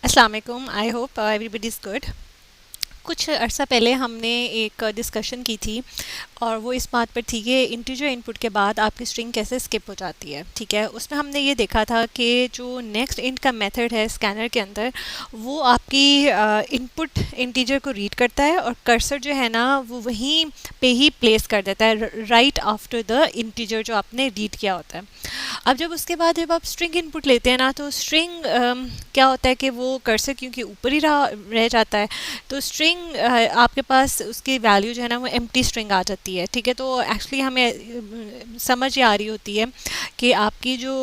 अस्सलाम वालेकुम। I hope everybody is good. कुछ अर्सा पहले हमने एक डिस्कशन की थी और वो इस बात पर थी कि इंटीजर इनपुट के बाद आपकी स्ट्रिंग कैसे स्किप हो जाती है। ठीक है, उसमें हमने ये देखा था कि जो नेक्स्ट इंट का मेथड है स्कैनर के अंदर, वो आपकी इनपुट इंटीजर को रीड करता है और कर्सर जो है ना वो वहीं पे ही प्लेस कर देता है राइट आफ्टर द इंटीजर जो आपने रीड किया होता है। अब जब आप स्ट्रिंग इनपुट लेते हैं ना, तो स्ट्रिंग क्या होता है कि वो कर्सर क्योंकि ऊपर ही रह जाता है, तो स्ट्रिंग आपके पास उसकी वैल्यू जो है ना वो एम्प्टी स्ट्रिंग आ जाती है। ठीक है, तो एक्चुअली हमें समझ आ रही होती है कि आपकी जो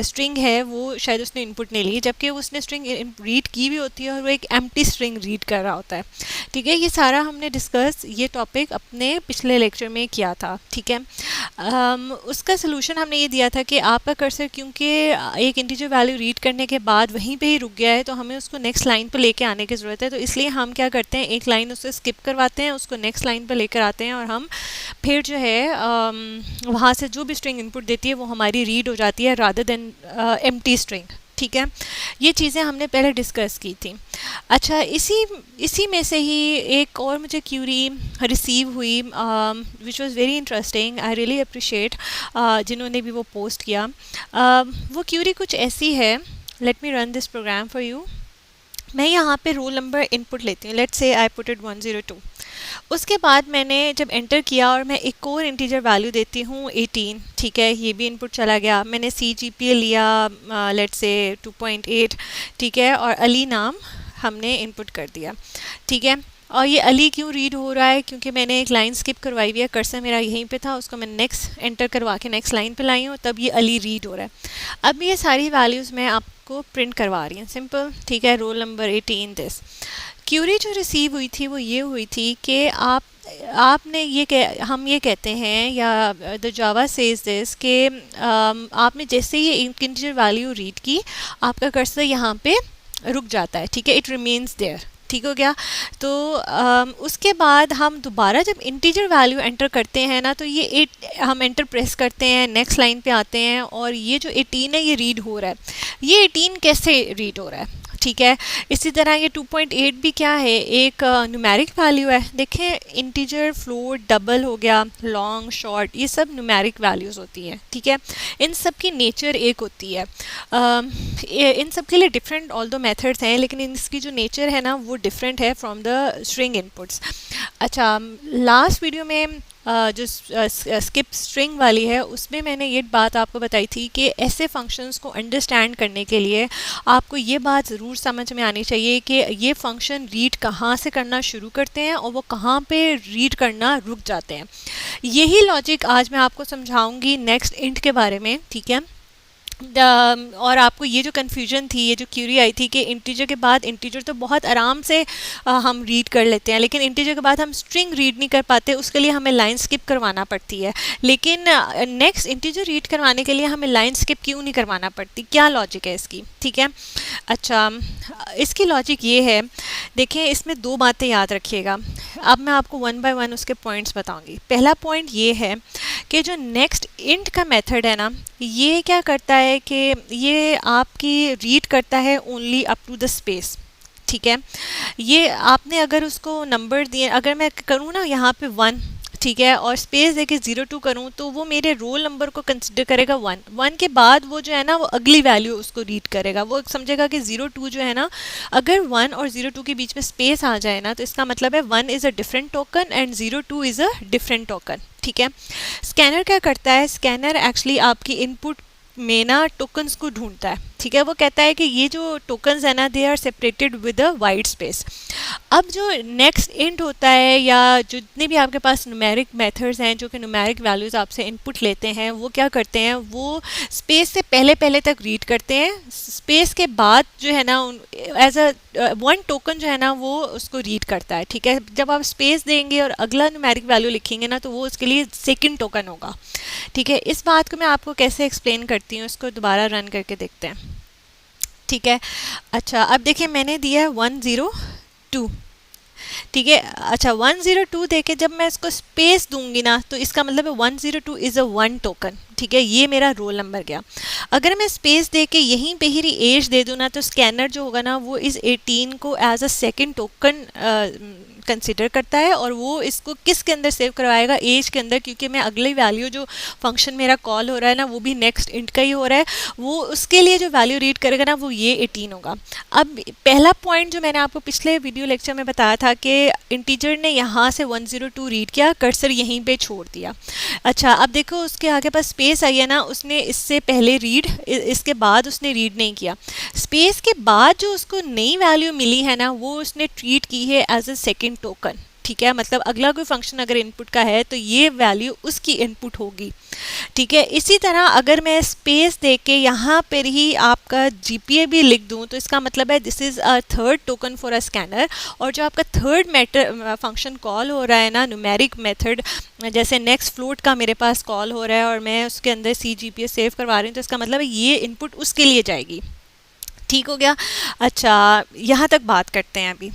स्ट्रिंग है वो शायद उसने इनपुट नहीं ली, जबकि उसने स्ट्रिंग रीड की भी होती है और वो एक एम्प्टी स्ट्रिंग रीड कर रहा होता है। ठीक है, ये सारा हमने डिस्कस ये टॉपिक अपने पिछले लेक्चर में किया था। ठीक है, उसका सलूशन हमने ये दिया था कि आपका कर्सर क्योंकि एक इंटीजर वैल्यू रीड करने के बाद वहीं पे ही रुक गया है, तो हमें उसको नेक्स्ट लाइन पर लेके आने की ज़रूरत है। तो इसलिए हम क्या करते हैं, एक लाइन उससे स्किप करवाते हैं, उसको नेक्स्ट लाइन पर लेकर आते हैं और हम फिर जो है वहाँ से जो भी स्ट्रिंग इनपुट देती है वो हमारी रीड हो जाती है रादर देन एम्प्टी स्ट्रिंग। ठीक है, ये चीज़ें हमने पहले डिस्कस की थी। अच्छा, इसी इसी में से ही एक और मुझे क्यूरी रिसीव हुई which was very interesting. I really appreciate जिन्होंने भी वो पोस्ट किया। वो क्यूरी कुछ ऐसी है, let me run this program for you. मैं यहाँ पे रोल नंबर इनपुट लेती हूँ, let's say I put it 102। उसके बाद मैंने जब एंटर किया और मैं एक और इंटीजर वैल्यू देती हूँ 18। ठीक है, ये भी इनपुट चला गया। मैंने CGPA लिया लेट्स से 2.8। ठीक है, और अली नाम हमने इनपुट कर दिया। ठीक है, और ये अली क्यों रीड हो रहा है, क्योंकि मैंने एक लाइन स्किप करवाई हुई है, कर्सर मेरा यहीं पे था, उसको मैं नेक्स्ट एंटर करवा के नेक्स्ट लाइन पे लाई हूँ, तब ये अली रीड हो रहा है। अब ये सारी वैल्यूज़ मैं आपको प्रिंट करवा रही हूँ, सिंपल। ठीक है, रोल नंबर 18 दिस। क्यूरी जो रिसीव हुई थी वो ये हुई थी कि आपने हम ये कहते हैं, या द जावा सेज दिस कि आपने जैसे ही इंटीजर वैल्यू रीड की, आपका कर्सर यहाँ पे रुक जाता है। ठीक है, इट रिमेन्स देयर। ठीक हो गया। तो उसके बाद हम दोबारा जब इंटीजर वैल्यू एंटर करते हैं ना, तो ये हम एंटर प्रेस करते हैं, नेक्स्ट लाइन पे आते हैं और ये जो 18 है ये रीड हो रहा है। ये 18 कैसे रीड हो रहा है? ठीक है, इसी तरह ये 2.8 भी क्या है, एक न्यूमेरिक वैल्यू है। देखें, इंटीजर, फ्लोट, डबल हो गया, लॉन्ग, शॉर्ट, ये सब न्यूमेरिक वैल्यूज़ होती हैं। ठीक है, इन सब की नेचर एक होती है। इन सब के लिए डिफरेंट ऑल दो मेथड्स हैं, लेकिन इसकी जो नेचर है ना वो डिफरेंट है फ्रॉम द स्ट्रिंग इनपुट्स। अच्छा, लास्ट वीडियो में जो स्किप स्ट्रिंग वाली है उसमें मैंने ये बात आपको बताई थी कि ऐसे फंक्शंस को अंडरस्टैंड करने के लिए आपको ये बात ज़रूर समझ में आनी चाहिए कि ये फंक्शन रीड कहाँ से करना शुरू करते हैं और वो कहाँ पे रीड करना रुक जाते हैं। यही लॉजिक आज मैं आपको समझाऊंगी नेक्स्ट इंट के बारे में। ठीक है, और आपको ये जो कन्फ्यूजन थी, ये जो क्यूरी आई थी कि इंटीजर के बाद, इंटीजर तो बहुत आराम से हम रीड कर लेते हैं, लेकिन इंटीजर के बाद हम स्ट्रिंग रीड नहीं कर पाते, उसके लिए हमें लाइन स्किप करवाना पड़ती है। लेकिन नेक्स्ट इंटीजर रीड करवाने के लिए हमें लाइन स्किप क्यों नहीं करवाना पड़ती? क्या लॉजिक है इसकी? ठीक है, अच्छा, इसकी लॉजिक ये है, देखिए इसमें दो बातें याद रखिएगा। अब मैं आपको वन बाय वन उसके पॉइंट्स बताऊंगी। पहला पॉइंट ये है कि जो नेक्स्ट इंट का मेथड है ना, ये क्या करता है कि ये आपकी रीड करता है only up to the space. ठीक है, ये आपने अगर उसको नंबर दिए, अगर मैं करूँ ना यहाँ पे 1, ठीक है, और स्पेस दे के 02 करूँ, तो वो मेरे रोल नंबर को कंसिडर करेगा 1 के बाद वो जो है ना वो अगली वैल्यू उसको रीड करेगा। वो समझेगा कि 02 जो है ना, अगर 1 और 02 के बीच में स्पेस आ जाए ना, तो इसका मतलब है 1 is a different token and 02 is a different token. ठीक है, स्कैनर क्या करता है, स्कैनर एक्चुअली आपकी इनपुट में ना टोकन्स को ढूंढता है। ठीक है, वो कहता है कि ये जो टोकन्स है ना, they are separated with a white space. अब जो नेक्स्ट इंट होता है, या जितने भी आपके पास न्यूमेरिक मेथड्स हैं जो कि न्यूमेरिक वैल्यूज़ आपसे इनपुट लेते हैं, वो क्या करते हैं, वो स्पेस से पहले तक रीड करते हैं। स्पेस के बाद जो है ना एज अ 1 टोकन जो है ना वो उसको रीड करता है। ठीक है, जब आप स्पेस देंगे और अगला न्यूमेरिक वैल्यू लिखेंगे ना, तो वो उसके लिए सेकंड टोकन होगा। ठीक है, इस बात को मैं आपको कैसे एक्सप्लेन करती हूँ, इसको दोबारा रन करके देखते हैं। ठीक है, अच्छा, अब देखिए मैंने दिया है 102। ठीक है। अच्छा 102 देके जब मैं इसको स्पेस दूंगी ना तो इसका मतलब है 102 इज़ अ वन टोकन, ठीक है, ये मेरा रोल नंबर गया। अगर मैं स्पेस दे के यहीं पे ही एज दे दूँ ना तो स्कैनर जो होगा ना वो इस 18 को as a second token consider करता है और वो इसको किसके अंदर सेव करवाएगा, एज के अंदर, क्योंकि मैं अगली वैल्यू जो फंक्शन मेरा कॉल हो रहा है ना वो भी नेक्स्ट इंट का ही हो रहा है, वो उसके लिए जो वैल्यू रीड करेगा ना वो ये 18 होगा। अब पहला पॉइंट जो मैंने आपको पिछले वीडियो लेक्चर में बताया था कि इंटीजर ने यहाँ से 102 रीड किया, कर्सर यहीं पे छोड़ दिया। अच्छा अब देखो उसके आगे पास स्पेस आई है ना, उसने इससे पहले रीड, इसके बाद उसने रीड नहीं किया। स्पेस के बाद जो उसको नई वैल्यू मिली है ना वो उसने ट्रीट की है एज अ सेकेंड टोकन, ठीक है, मतलब अगला कोई फंक्शन अगर इनपुट का है तो ये वैल्यू उसकी इनपुट होगी, ठीक है। इसी तरह अगर मैं स्पेस दे के यहाँ पर ही आपका जीपीए भी लिख दूँ तो इसका मतलब है this is a third token for a scanner, और जो आपका थर्ड मैटर फंक्शन कॉल हो रहा है ना न्यूमेरिक मेथड, जैसे नेक्स्ट फ्लोट का मेरे पास कॉल हो रहा है और मैं उसके अंदर सी जीपीए सेव करवा रही हूँ, तो इसका मतलब है ये इनपुट उसके लिए जाएगी, ठीक हो गया। अच्छा यहाँ तक बात करते हैं अभी।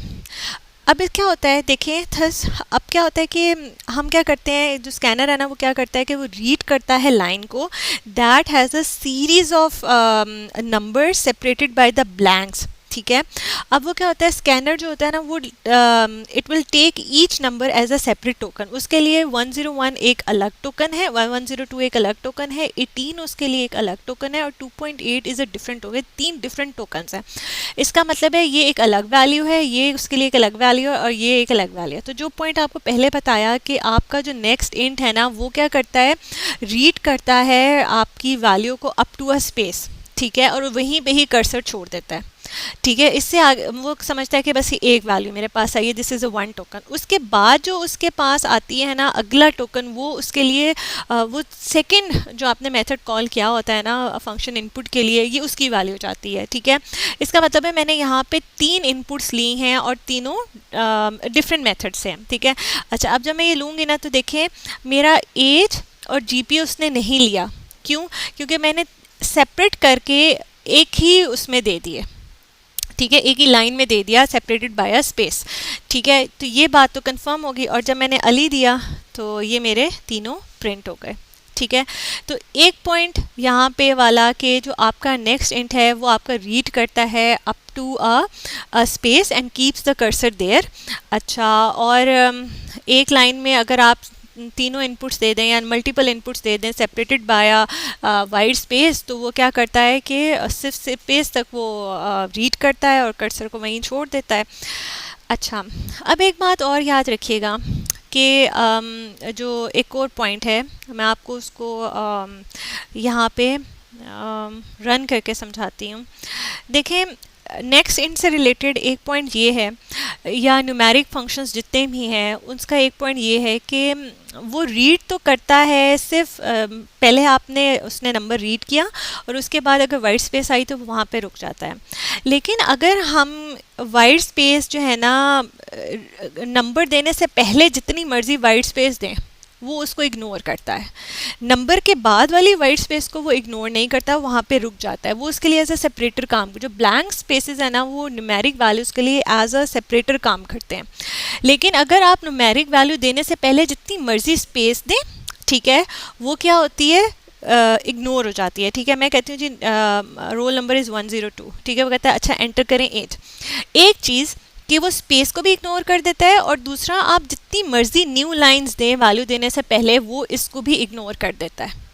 अब क्या होता है देखें थस, अब क्या होता है कि हम क्या करते हैं, जो स्कैनर है ना वो क्या करता है कि वो रीड करता है लाइन को that has a series of number separated by the blanks, ठीक है। अब वो क्या होता है, स्कैनर जो होता है ना वो it will take each number as a separate token, उसके लिए 101 एक अलग टोकन है, 102 एक अलग टोकन है, 18 उसके लिए एक अलग टोकन है और 2.8 is a different token, 3 different tokens हैं। इसका मतलब है ये एक अलग वैल्यू है, ये उसके लिए एक अलग वैल्यू है और ये एक अलग वैल्यू है। तो जो पॉइंट आपको पहले बताया कि आपका जो नेक्स्ट इंट है ना वो क्या करता है, रीड करता है आपकी वैल्यू को अप टू अ स्पेस, ठीक है, और वहीं पे ही कर्सर छोड़ देता है, ठीक है। इससे आगे वो समझता है कि बस ये एक वैल्यू मेरे पास आई है, this is a one token. उसके बाद जो उसके पास आती है ना अगला टोकन, वो उसके लिए वो सेकंड जो आपने मेथड कॉल किया होता है ना फंक्शन इनपुट के लिए, ये उसकी वैल्यू जाती है, ठीक है। इसका मतलब है मैंने यहाँ पे 3 इनपुट्स ली हैं और तीनों डिफरेंट मेथड से हैं, ठीक है। अच्छा अब जब मैं ये लूँगी ना तो देखें मेरा एज और जीपी उसने नहीं लिया, क्यों, क्योंकि मैंने सेपरेट करके एक ही उसमें दे दिए, ठीक है, एक ही लाइन में दे दिया सेपरेटेड बाय अ स्पेस, ठीक है। तो ये बात तो कंफर्म होगी, और जब मैंने अली दिया तो ये मेरे तीनों प्रिंट हो गए, ठीक है। तो एक पॉइंट यहाँ पे वाला कि जो आपका नेक्स्ट इंट है वो आपका रीड करता है up to a space and keeps the cursor there. अच्छा और एक लाइन में अगर आप तीनों इनपुट्स दे दें या मल्टीपल इनपुट्स दे दें सेपरेटेड बाय वाइड स्पेस, तो वो क्या करता है कि सिर्फ स्पेस तक वो रीड करता है और कर्सर को वहीं छोड़ देता है। अच्छा अब एक बात और याद रखिएगा कि जो एक और पॉइंट है मैं आपको उसको यहाँ पे रन करके समझाती हूँ। देखें नेक्स्ट इंट से रिलेटेड एक पॉइंट ये है, या न्यूमेरिक फंक्शंस जितने भी हैं उसका एक पॉइंट ये है कि वो रीड तो करता है, सिर्फ पहले आपने उसने नंबर रीड किया और उसके बाद अगर वाइट स्पेस आई तो वहाँ पे रुक जाता है। लेकिन अगर हम वाइट स्पेस जो है ना नंबर देने से पहले जितनी मर्जी वाइट स्पेस दें वो उसको इग्नोर करता है, नंबर के बाद वाली वाइट स्पेस को वो इग्नोर नहीं करता, वहाँ पे रुक जाता है, वो उसके लिए एज अ सेपरेटर काम, जो ब्लैंक स्पेसेस है ना वो न्यूमेरिक वैल्यूज़ के लिए एज अ सेपरेटर काम करते हैं। लेकिन अगर आप न्यूमेरिक वैल्यू देने से पहले जितनी मर्जी स्पेस दें, ठीक है, वो क्या होती है इग्नोर हो जाती है, ठीक है। मैं कहती हूँ जी रोल नंबर इज़ 102, ठीक है, वो कहता है अच्छा एंटर करें एज। एक चीज़ कि वो स्पेस को भी इग्नोर कर देता है और दूसरा आप जितनी मर्जी न्यू लाइंस दें वैल्यू देने से पहले वो इसको भी इग्नोर कर देता है,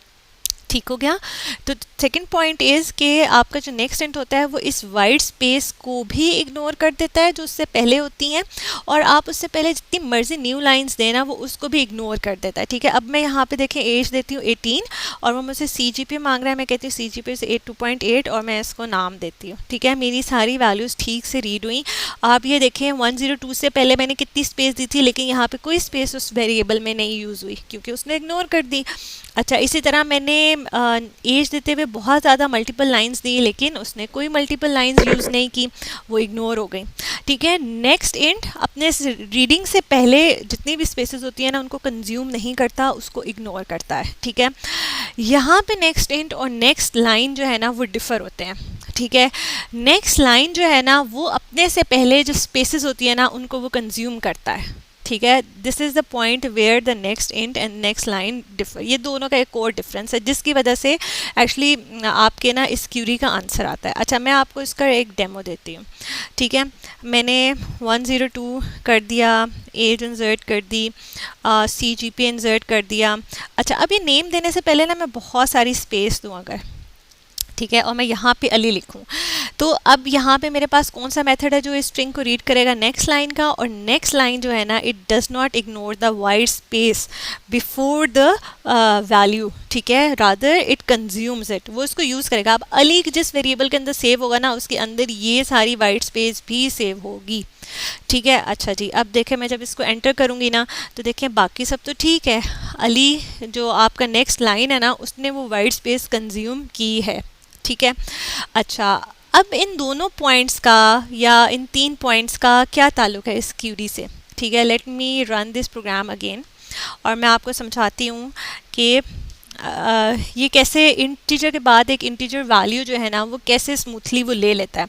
ठीक हो गया। तो सेकंड पॉइंट इज़ कि आपका जो नेक्स्ट इंट होता है वो इस वाइट स्पेस को भी इग्नोर कर देता है जो उससे पहले होती हैं, और आप उससे पहले जितनी मर्जी न्यू लाइंस देना वो उसको भी इग्नोर कर देता है, ठीक है। अब मैं यहाँ पे देखें एज देती हूँ 18 और वो मुझसे सी जी पी मांग रहा है, मैं कहती हूँ सी जी पी से 2.8 और मैं इसको नाम देती हूँ, ठीक है। मेरी सारी वैल्यूज़ ठीक से रीड हुई। आप ये देखें 102 से पहले मैंने कितनी स्पेस दी थी, लेकिन यहाँ पे कोई स्पेस उस वेरिएबल में नहीं यूज़ हुई क्योंकि उसने इग्नोर कर दी। अच्छा इसी तरह मैंने एज देते हुए बहुत ज़्यादा मल्टीपल लाइंस दी लेकिन उसने कोई मल्टीपल लाइंस यूज़ नहीं की, वो इग्नोर हो गई, ठीक है। नेक्स्ट इंट अपने रीडिंग से पहले जितनी भी स्पेसेस होती हैं ना उनको कंज्यूम नहीं करता, उसको इग्नोर करता है, ठीक है। यहाँ पे नेक्स्ट इंट और नेक्स्ट लाइन जो है ना वो डिफ़र होते हैं, ठीक है। नेक्स्ट लाइन जो है ना वो अपने से पहले जो स्पेसेस होती है ना उनको वो कंज्यूम करता है, ठीक है। This is the point where the next int and next line differ, ये दोनों का एक कोर डिफरेंस है जिसकी वजह से एक्चुअली आपके ना इस क्यूरी का आंसर आता है। अच्छा, मैं आपको इसका एक डेमो देती हूँ, ठीक है। मैंने 102 कर दिया, एज इंसर्ट कर दी, CGP इंसर्ट कर दिया। अच्छा, अब ये नेम देने से पहले ना मैं बहुत सारी स्पेस दूँ अगर, ठीक है, और मैं यहाँ पे अली लिखूँ, तो अब यहाँ पे मेरे पास कौन सा मेथड है जो इस स्ट्रिंग को रीड करेगा, नेक्स्ट लाइन का। और नेक्स्ट लाइन जो है ना it does not ignore the white space before the value, ठीक है, रादर इट कंज्यूम्स इट, वो इसको यूज़ करेगा। अब अली जिस वेरिएबल के अंदर सेव होगा ना उसके अंदर ये सारी वाइट स्पेस भी सेव होगी, ठीक है। अच्छा जी, अब देखें मैं जब इसको एंटर करूँगी ना तो देखें बाकी सब तो ठीक है, अली जो आपका नेक्स्ट लाइन है ना उसने वो वाइट स्पेस कंज्यूम की है, ठीक है। अच्छा, अब इन दोनों पॉइंट्स का या इन 3 पॉइंट्स का क्या ताल्लुक है इस क्यूरी से, ठीक है। Let me run this program again और मैं आपको समझाती हूँ कि ये कैसे इंटीजर के बाद एक इंटीजर वैल्यू जो है ना वो कैसे स्मूथली वो ले लेता है।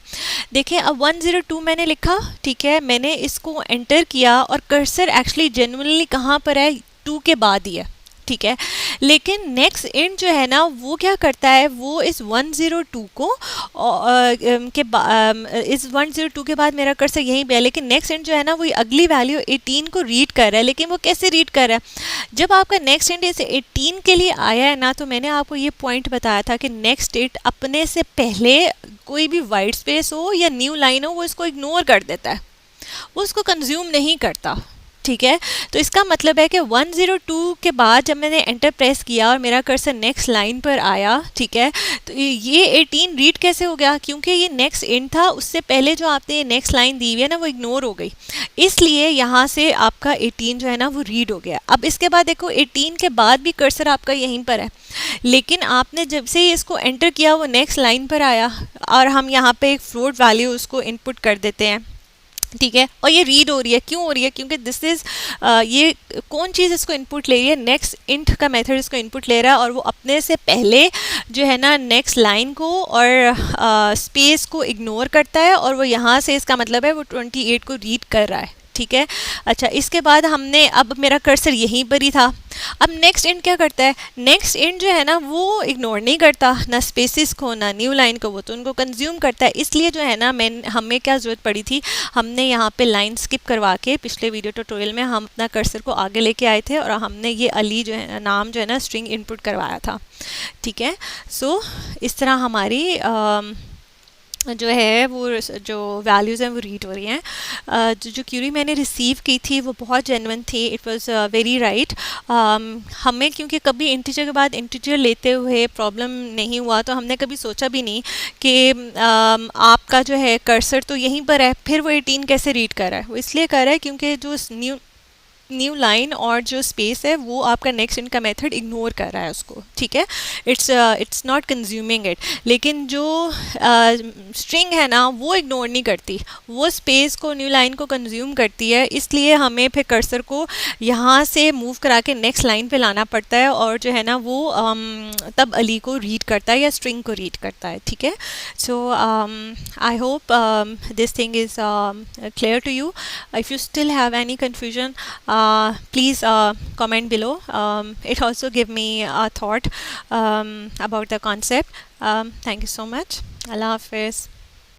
देखिए, अब 102 मैंने लिखा, ठीक है, मैंने इसको एंटर किया और कर्सर एक्चुअली जेन्युइनली कहाँ पर है, 2 के बाद ही है, ठीक है। लेकिन नेक्स्ट इंट जो है ना वो क्या करता है, वो इस 102 को इस 102 के बाद मेरा कर्सर यहीं पे है, लेकिन नेक्स्ट इंट जो है ना वो अगली वैल्यू 18 को रीड कर रहा है। लेकिन वो कैसे रीड कर रहा है, जब आपका नेक्स्ट इंट इस 18 के लिए आया है ना तो मैंने आपको ये पॉइंट बताया था कि नेक्स्ट इंट अपने से पहले कोई भी वाइट स्पेस हो या न्यू लाइन हो वो इसको इग्नोर कर देता है, वो उसको कंज्यूम नहीं करता, ठीक है। तो इसका मतलब है कि 102 के बाद जब मैंने एंटर प्रेस किया और मेरा कर्सर नेक्स्ट लाइन पर आया, ठीक है, तो ये 18 रीड कैसे हो गया, क्योंकि ये नेक्स्ट इंट था, उससे पहले जो आपने ये नेक्स्ट लाइन दी हुई है ना वो इग्नोर हो गई, इसलिए यहाँ से आपका 18 जो है ना वो रीड हो गया। अब इसके बाद देखो 18 के बाद भी कर्सर आपका यहीं पर है, लेकिन आपने जब से ही इसको एंटर किया वो नेक्स्ट लाइन पर आया और हम यहाँ पे एक फ्लोट वैल्यू उसको इनपुट कर देते हैं, ठीक है, और ये रीड हो रही है। क्यों हो रही है, क्योंकि दिस इज़ ये कौन चीज़ इसको इनपुट ले रही है, नेक्स्ट इंट का मेथड इसको इनपुट ले रहा है और वो अपने से पहले जो है ना नेक्स्ट लाइन को और स्पेस को इग्नोर करता है और वो यहाँ से इसका मतलब है वो 28 को रीड कर रहा है, ठीक है। अच्छा, इसके बाद हमने, अब मेरा कर्सर यहीं पर ही था, अब नेक्स्ट इंट क्या करता है, नेक्स्ट इंट जो है ना वो इग्नोर नहीं करता ना स्पेसिस को ना न्यू लाइन को, वो तो उनको कंज्यूम करता है। इसलिए जो है ना हमें क्या ज़रूरत पड़ी थी, हमने यहाँ पे लाइन स्किप करवा के पिछले वीडियो ट्यूटोरियल में हम अपना कर्सर को आगे लेके आए थे और हमने ये अली जो है नाम जो है ना स्ट्रिंग इनपुट करवाया था, ठीक है। सो इस तरह हमारी जो है वो जो वैल्यूज़ हैं वो रीड हो रही हैं। जो क्यूरी मैंने रिसीव की थी वो बहुत जेन्युइन थी, इट वाज वेरी राइट। हमें क्योंकि कभी इंटीजर के बाद इंटीजर लेते हुए प्रॉब्लम नहीं हुआ तो हमने कभी सोचा भी नहीं कि आपका जो है कर्सर तो यहीं पर है, फिर वो 18 कैसे रीड कर रहा है। वो इसलिए कर रहा है क्योंकि जो न्यू लाइन और जो स्पेस है वो आपका नेक्स्ट इंट का मेथड इग्नोर कर रहा है उसको, ठीक है, इट्स नॉट कंज्यूमिंग इट। लेकिन जो स्ट्रिंग है ना वो इग्नोर नहीं करती, वो स्पेस को न्यू लाइन को कंज्यूम करती है, इसलिए हमें फिर कर्सर को यहाँ से मूव करा के नेक्स्ट लाइन पे लाना पड़ता है और जो है ना वो तब अली को रीड करता है या स्ट्रिंग को रीड करता है, ठीक है। So I hope this thing is clear to you. If you still have any confusion please comment below. It also give me a thought about the concept. Thank you so much. Allah Hafiz.